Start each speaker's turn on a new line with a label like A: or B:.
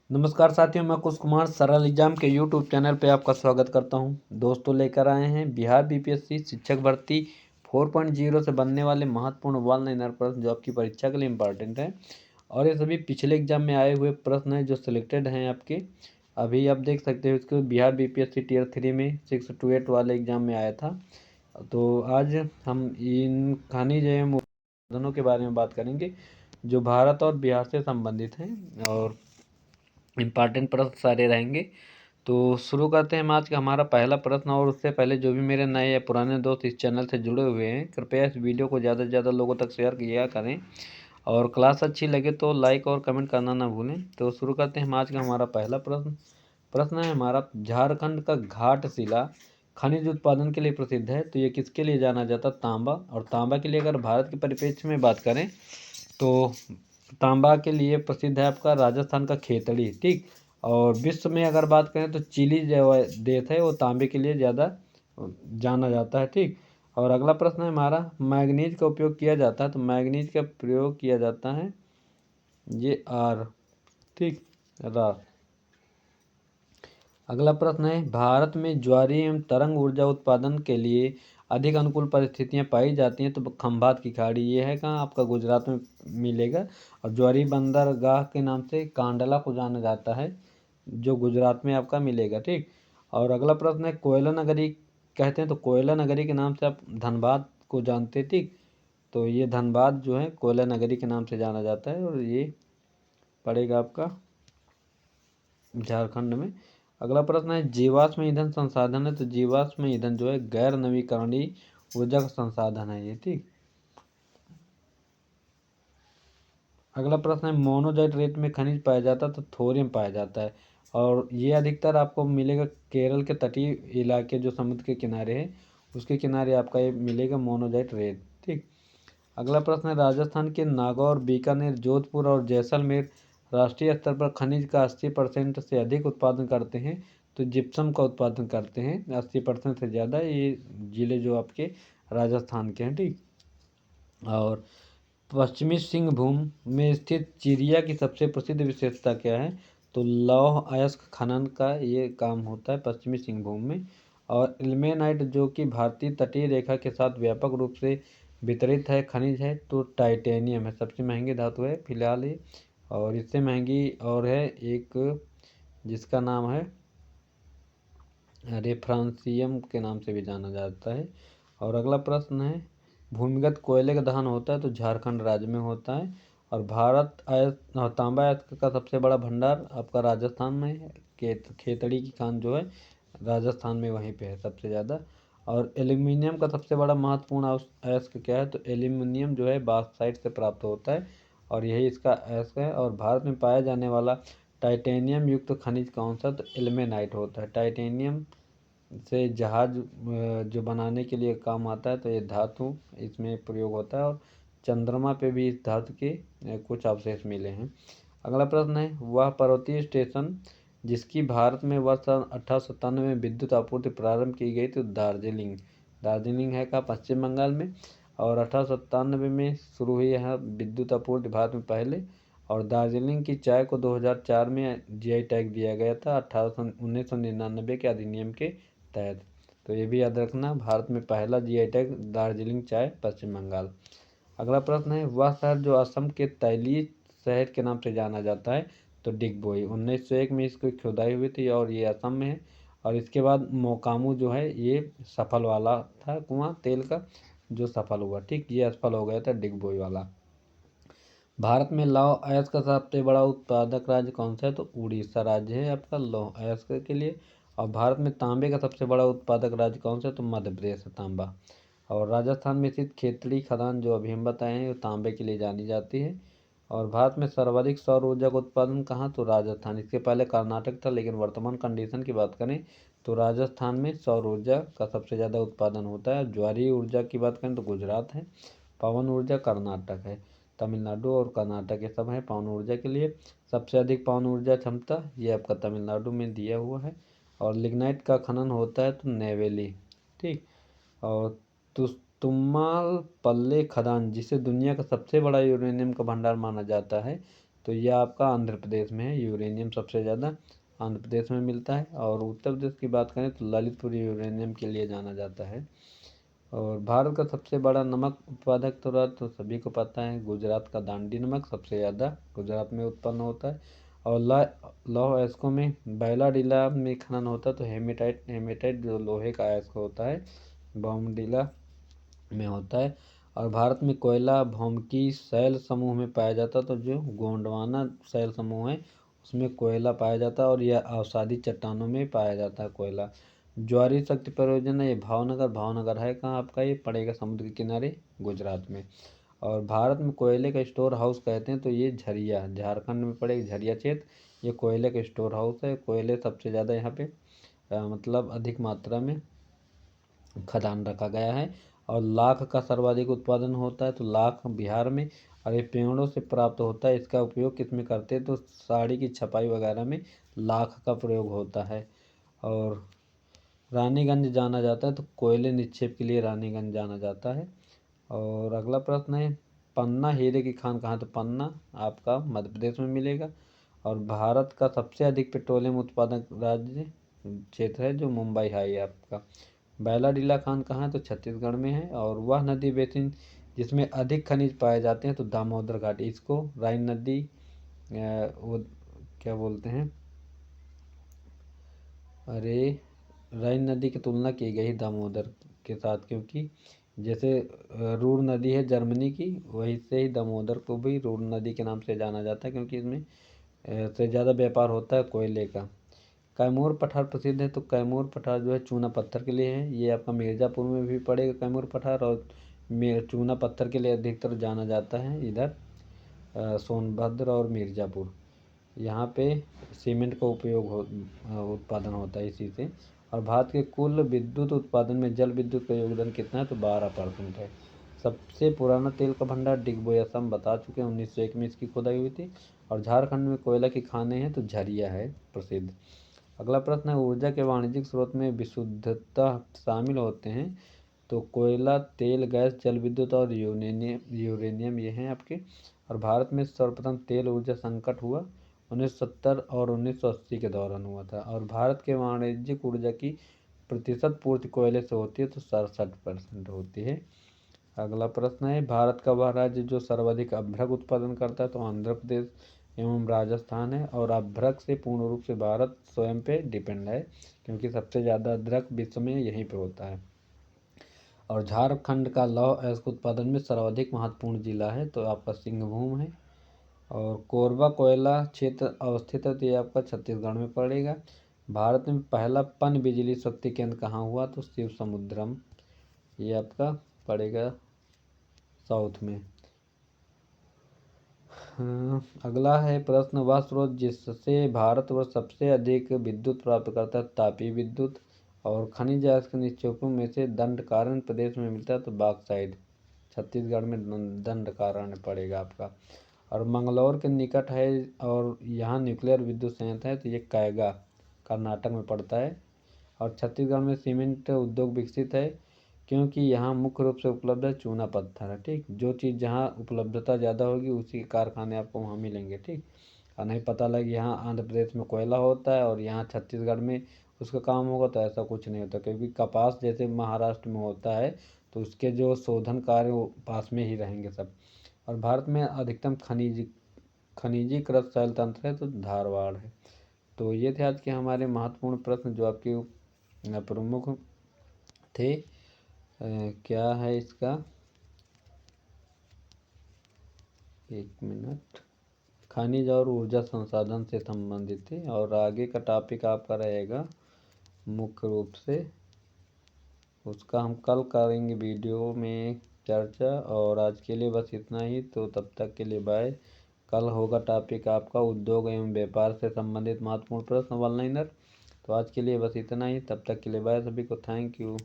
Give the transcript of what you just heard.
A: नमस्कार साथियों, मैं कुश कुमार सरल एग्जाम के यूट्यूब चैनल पे आपका स्वागत करता हूं। दोस्तों, लेकर आए हैं बिहार बीपीएससी शिक्षक भर्ती 4.0 से बनने वाले महत्वपूर्ण वन लाइनर प्रश्न जो आपकी परीक्षा के लिए इम्पॉर्टेंट हैं। और ये सभी पिछले एग्जाम में आए हुए प्रश्न हैं जो सिलेक्टेड हैं आपके। अभी आप देख सकते हो इसको बिहार बीपीएससी टियर 3 में 6 to 8 वाले एग्जाम में आया था। तो आज हम इन खनिज एवं उत्पादनों के बारे में बात करेंगे जो भारत और बिहार से संबंधित हैं और इम्पॉर्टेंट प्रश्न सारे रहेंगे। तो शुरू करते हैं हम आज का हमारा पहला प्रश्न। और उससे पहले जो भी मेरे नए या पुराने दोस्त इस चैनल से जुड़े हुए हैं, कृपया इस वीडियो को ज़्यादा से ज़्यादा लोगों तक शेयर किया करें और क्लास अच्छी लगे तो लाइक और कमेंट करना ना भूलें। तो शुरू करते हैं हम आज का हमारा पहला प्रश्न। प्रश्न है हमारा, झारखंड का घाटशिला खनिज उत्पादन के लिए प्रसिद्ध है, तो ये किसके लिए जाना जाता? तांबा। और तांबा के लिए अगर भारत के परिप्रेक्ष्य में बात करें तो तांबा के लिए प्रसिद्ध है आपका राजस्थान का खेतड़ी। ठीक। और विश्व में अगर बात करें तो चिली जो देश है वो तांबे के लिए ज़्यादा जाना जाता है। ठीक। और अगला प्रश्न है हमारा, मैग्नीज का उपयोग किया जाता है, तो मैग्नीज का प्रयोग किया जाता है ये आर। ठीक, रार। अगला प्रश्न है, भारत में ज्वारीय एवं तरंग ऊर्जा उत्पादन के लिए अधिक अनुकूल परिस्थितियां पाई जाती हैं, तो खंभात की खाड़ी ये है कहाँ? आपका गुजरात में मिलेगा। और ज्वारी बंदरगाह के नाम से कांडला को जाना जाता है जो गुजरात में आपका मिलेगा। ठीक। और अगला प्रश्न है, कोयला नगरी कहते हैं, तो कोयला नगरी के नाम से आप धनबाद को जानते हैं। ठीक। तो ये धनबाद जो है कोयला नगरी के नाम से जाना जाता है और ये पड़ेगा आपका झारखंड में। अगला प्रश्न है, जीवाश्म ईंधन संसाधन है, तो जीवाश्म ईंधन जो है गैर नवीकरणीय ऊर्जा का संसाधन है ये। ठीक। अगला प्रश्न है, मोनोजाइट रेत में खनिज पाया जाता है, तो थोरियम पाया जाता है। और ये अधिकतर आपको मिलेगा केरल के तटीय इलाके जो समुद्र के किनारे है उसके किनारे आपका ये मिलेगा मोनोजाइट रेत। ठीक। अगला प्रश्न है, राजस्थान के नागौर, बीकानेर, जोधपुर और जैसलमेर राष्ट्रीय स्तर पर खनिज का 80% से अधिक उत्पादन करते हैं, तो जिप्सम का उत्पादन करते हैं 80% से ज़्यादा। ये जिले जो आपके राजस्थान के हैं। ठीक। और पश्चिमी सिंहभूम में स्थित चिरिया की सबसे प्रसिद्ध विशेषता क्या है? तो लौह अयस्क खनन का ये काम होता है पश्चिमी सिंहभूम में। और इल्मेनाइट जो कि भारतीय तटीय रेखा के साथ व्यापक रूप से वितरित है खनिज है, तो टाइटेनियम है सबसे महंगी धातु है फिलहाल ये। और इससे महंगी और है एक जिसका नाम है रेफ्रांसियम के नाम से भी जाना जाता है। और अगला प्रश्न है, भूमिगत कोयले का दहन होता है, तो झारखंड राज्य में होता है। और तांबा अयस्क का सबसे बड़ा भंडार आपका राजस्थान में है। खेतड़ी की खान जो है राजस्थान में वहीं पे है सबसे ज़्यादा। और एल्यूमिनियम का सबसे बड़ा महत्वपूर्ण अयस्क क्या है? तो एल्यूमिनियम जो है बाक्साइट से प्राप्त होता है और यही इसका अयस्क है। और भारत में पाया जाने वाला टाइटेनियम युक्त खनिज कौन सा? तो इल्मेनाइट होता है। टाइटेनियम से जहाज जो बनाने के लिए काम आता है, तो ये धातु इसमें प्रयोग होता है। और चंद्रमा पे भी इस धातु के कुछ अवशेष मिले हैं। अगला प्रश्न है, वह पर्वतीय स्टेशन जिसकी भारत में वर्ष 1897 में विद्युत आपूर्ति प्रारंभ की गई, तो दार्जिलिंग। दार्जिलिंग है का पश्चिम बंगाल में। और 1897 में शुरू हुई यहाँ विद्युत आपूर्ति भारत में पहले। और दार्जिलिंग की चाय को 2004 में जीआई टैग दिया गया था 1999 के अधिनियम के तहत। तो ये भी याद रखना, भारत में पहला जीआई टैग दार्जिलिंग चाय पश्चिम बंगाल। अगला प्रश्न है, वह शहर जो असम के तैलीय शहर के नाम से जाना जाता है, तो डिगबोई। 1901 में इसकी खुदाई हुई थी और ये असम में है। और इसके बाद मोकामू जो है ये सफल वाला था कुआं तेल का जो सफल हुआ। ठीक, ये असफल हो गया था डिगबोई वाला। भारत में लौह अयस्क का सबसे बड़ा उत्पादक राज्य कौन सा है? तो उड़ीसा राज्य है आपका लौह अयस्क के लिए। और भारत में तांबे का सबसे बड़ा उत्पादक राज्य कौन सा है? तो मध्य प्रदेश है तांबा। और राजस्थान में स्थित खेतड़ी खदान जो अभी हम बताए हैं वो तांबे के लिए जानी जाती है। और भारत में सर्वाधिक सौर ऊर्जा का उत्पादन कहाँ? तो राजस्थान। इसके पहले कर्नाटक था, लेकिन वर्तमान कंडीशन की बात करें तो राजस्थान में सौर ऊर्जा का सबसे ज़्यादा उत्पादन होता है। ज्वारीय ऊर्जा की बात करें तो गुजरात है। पवन ऊर्जा कर्नाटक है। तमिलनाडु और कर्नाटक ये सब है पवन ऊर्जा के लिए। सबसे अधिक पवन ऊर्जा क्षमता ये आपका तमिलनाडु में दिया हुआ है। और लिग्नाइट का खनन होता है तो नेवेली। ठीक। और तुम्माल पल्ले खदान जिसे दुनिया का सबसे बड़ा यूरेनियम का भंडार माना जाता है, तो यह आपका आंध्र प्रदेश में है। यूरेनियम सबसे ज़्यादा आंध्र प्रदेश में मिलता है। और उत्तर प्रदेश की बात करें तो ललितपुर यूरेनियम के लिए जाना जाता है। और भारत का सबसे बड़ा नमक उत्पादक तो सभी को पता है, गुजरात का दांडी नमक सबसे ज़्यादा गुजरात में उत्पन्न होता है। और लौह अयस्कों में बैलाडीला में खनन होता है, तो हेमेटाइट जो लोहे का अयस्क होता है बॉमडीला में होता है। और भारत में कोयला भौमिकी शैल समूह में पाया जाता है, तो जो गोंडवाना शैल समूह है उसमें कोयला पाया जाता है और यह अवसादी चट्टानों में पाया जाता है कोयला। ज्वारी शक्ति परियोजना ये भावनगर है कहाँ आपका, ये पड़ेगा समुद्र के किनारे गुजरात में। और भारत में कोयले का स्टोर हाउस कहते हैं तो ये झरिया झारखंड में पड़ेगा, झरिया क्षेत्र ये कोयले का स्टोर हाउस है। कोयले सबसे ज़्यादा यहाँ पे मतलब अधिक मात्रा में खदान रखा गया है। और लाख का सर्वाधिक उत्पादन होता है, तो लाख बिहार में, और ये पेड़ों से प्राप्त होता है। इसका उपयोग किस में करते हैं, तो साड़ी की छपाई वगैरह में लाख का प्रयोग होता है। और रानीगंज जाना जाता है, तो कोयले निक्षेप के लिए रानीगंज जाना जाता है। और अगला प्रश्न है पन्ना हीरे की खान कहाँ, तो पन्ना आपका मध्य प्रदेश में मिलेगा। और भारत का सबसे अधिक पेट्रोलियम उत्पादक राज्य क्षेत्र है जो मुंबई है आपका। बैलाडीला खान कहाँ है, तो छत्तीसगढ़ में है। और वह नदी बेसिन जिसमें अधिक खनिज पाए जाते हैं, तो दामोदर घाटी, इसको राइन नदी वो क्या बोलते हैं, अरे राइन नदी की तुलना की गई दामोदर के साथ, क्योंकि जैसे रूर नदी है जर्मनी की, वहीं से ही दामोदर को भी रूर नदी के नाम से जाना जाता है, क्योंकि इसमें से ज़्यादा व्यापार होता है कोयले का। कैमूर पठार प्रसिद्ध है, तो कैमूर पठार जो है चूना पत्थर के लिए है। ये आपका मिर्ज़ापुर में भी पड़ेगा कैमूर पठार। और चूना पत्थर के लिए अधिकतर जाना जाता है इधर सोनभद्र और मिर्ज़ापुर, यहाँ पे सीमेंट का उपयोग उत्पादन होता है इसी से। और भारत के कुल विद्युत उत्पादन में जल विद्युत का योगदान कितना है, तो 12% है। सबसे पुराना तेल का भंडार डिगबोई असम बता चुके हैं, 1901 में इसकी खुदाई हुई थी। और झारखंड में कोयला की खानें हैं, तो झरिया है प्रसिद्ध। अगला प्रश्न है ऊर्जा के वाणिज्यिक स्रोत में विशुद्धता शामिल होते हैं, तो कोयला, तेल, गैस, जल विद्युत और यूरेनियम ये हैं आपके। और भारत में सर्वप्रथम तेल ऊर्जा संकट हुआ 1970 और 1980 के दौरान हुआ था। और भारत के वाणिज्यिक ऊर्जा की प्रतिशत पूर्ति कोयले से होती है, तो 67% होती है। अगला प्रश्न है भारत का वह राज्य जो सर्वाधिक अभ्रक उत्पादन करता है, तो आंध्र प्रदेश एवं राजस्थान है। और अभ्रक से पूर्ण रूप से भारत स्वयं पे डिपेंड है, क्योंकि सबसे ज़्यादा अदरक विश्व में यहीं पे होता है। और झारखंड का लौह अयस्क उत्पादन में सर्वाधिक महत्वपूर्ण जिला है, तो आपका सिंहभूम है। और कोरबा कोयला क्षेत्र अवस्थित है, तो ये आपका छत्तीसगढ़ में पड़ेगा। भारत में पहला पन बिजली शक्ति केंद्र कहाँ हुआ, तो शिव समुद्रम, ये आपका पड़ेगा साउथ में। अगला है प्रश्न वह स्रोत जिससे भारतवर्ष सबसे अधिक विद्युत प्राप्त करता है, तापीय विद्युत। और खनिज अयस्क निक्षेपों में से दंडकारण्य प्रदेश में मिलता है, तो बॉक्साइट छत्तीसगढ़ में दंडकारण्य पड़ेगा आपका। और मंगलौर के निकट है और यहाँ न्यूक्लियर विद्युत संयंत्र है, तो ये कैगा कर्नाटक में पड़ता है। और छत्तीसगढ़ में सीमेंट उद्योग विकसित है, क्योंकि यहाँ मुख्य रूप से उपलब्ध है चूना पत्थर है। ठीक, जो चीज़ जहाँ उपलब्धता ज़्यादा होगी उसी के कारखाने आपको वहाँ मिलेंगे। ठीक, और नहीं पता लगे यहाँ आंध्र प्रदेश में कोयला होता है और यहाँ छत्तीसगढ़ में उसका काम होगा, तो ऐसा कुछ नहीं होता, क्योंकि कपास जैसे महाराष्ट्र में होता है तो उसके जो शोधन कार्य वो पास में ही रहेंगे सब। और भारत में अधिकतम खनिजीकृत शैल तंत्र है, तो धारवाड़ है। तो ये थे आज के हमारे महत्वपूर्ण प्रश्न जो आपके प्रमुख थे। क्या है इसका, एक मिनट, खनिज और ऊर्जा संसाधन से संबंधित थे। और आगे का टॉपिक आपका रहेगा मुख्य रूप से, उसका हम कल करेंगे वीडियो में चर्चा। और आज के लिए बस इतना ही, तो तब तक के लिए बाय। कल होगा टॉपिक आपका उद्योग एवं व्यापार से संबंधित महत्वपूर्ण प्रश्न वन लाइनर। तो आज के लिए बस इतना ही, तब तक के लिए बाय सभी को, थैंक यू।